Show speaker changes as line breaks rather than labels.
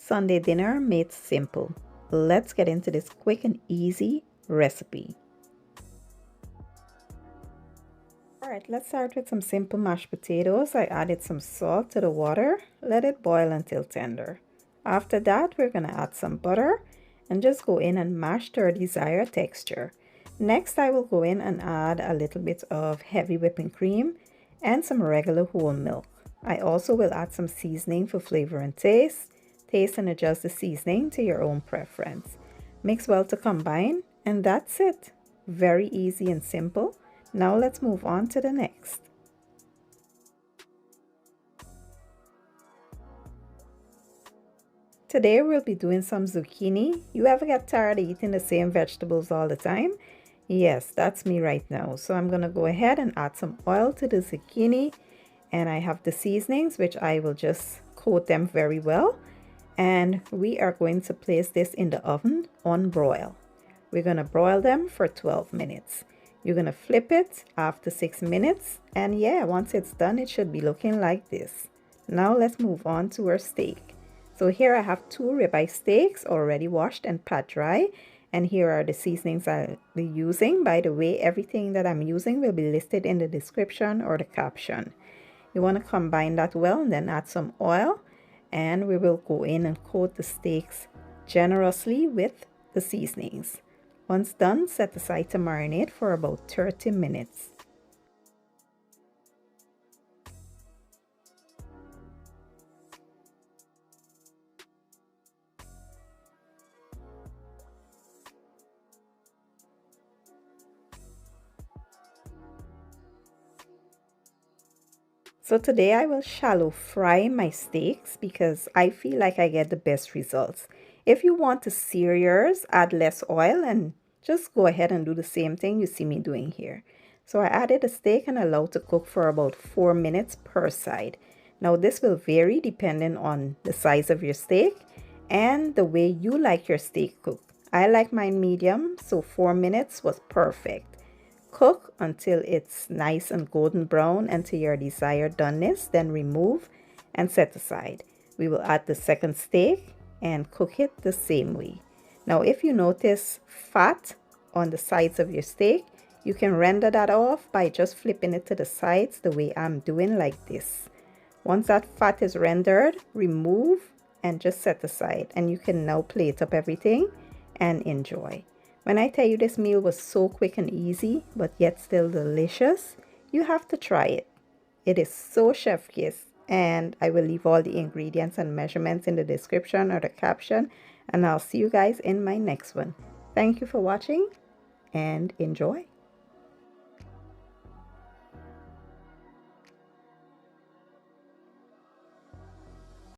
Sunday dinner made simple. Let's get into this quick and easy recipe. Alright, let's start with some simple mashed potatoes. I added some salt to the water. Let it boil until tender. After that, we're going to add some butter and just go in and mash to our desired texture. Next, I will go in and add a little bit of heavy whipping cream and some regular whole milk. I also will add some seasoning for flavor and taste. Taste and adjust the seasoning to your own preference. Mix well to combine, and that's it. Very easy and simple. Now let's move on to the next. Today we'll be doing some zucchini. You ever get tired of eating the same vegetables all the time? Yes, that's me right now. So I'm going to go ahead and add some oil to the zucchini. And I have the seasonings, which I will just coat them very well. And we are going to place this in the oven on broil. We're going to broil them for 12 minutes. You're going to flip it after 6 minutes. And yeah, once it's done, it should be looking like this. Now let's move on to our steak. So here I have 2 ribeye steaks already washed and pat dry. And here are the seasonings I'll be using. By the way, everything that I'm using will be listed in the description or the caption. You want to combine that well and then add some oil. And we will go in and coat the steaks generously with the seasonings. Once done, set aside to marinate for about 30 minutes. So today I will shallow fry my steaks because I feel like I get the best results. If you want to sear yours, add less oil and just go ahead and do the same thing you see me doing here. So I added the steak and allowed to cook for about 4 minutes per side. Now this will vary depending on the size of your steak and the way you like your steak cooked. I like mine medium, so 4 minutes was perfect. Cook until it's nice and golden brown and to your desired doneness, then remove and set aside. We will add the second steak and cook it the same way. Now if you notice fat on the sides of your steak, you can render that off by just flipping it to the sides the way I'm doing like this. Once that fat is rendered, remove and just set aside, and you can now plate up everything and enjoy. When I tell you this meal was so quick and easy, but yet still delicious, you have to try it. It is so chef kiss, and I will leave all the ingredients and measurements in the description or the caption, and I'll see you guys in my next one. Thank you for watching and enjoy.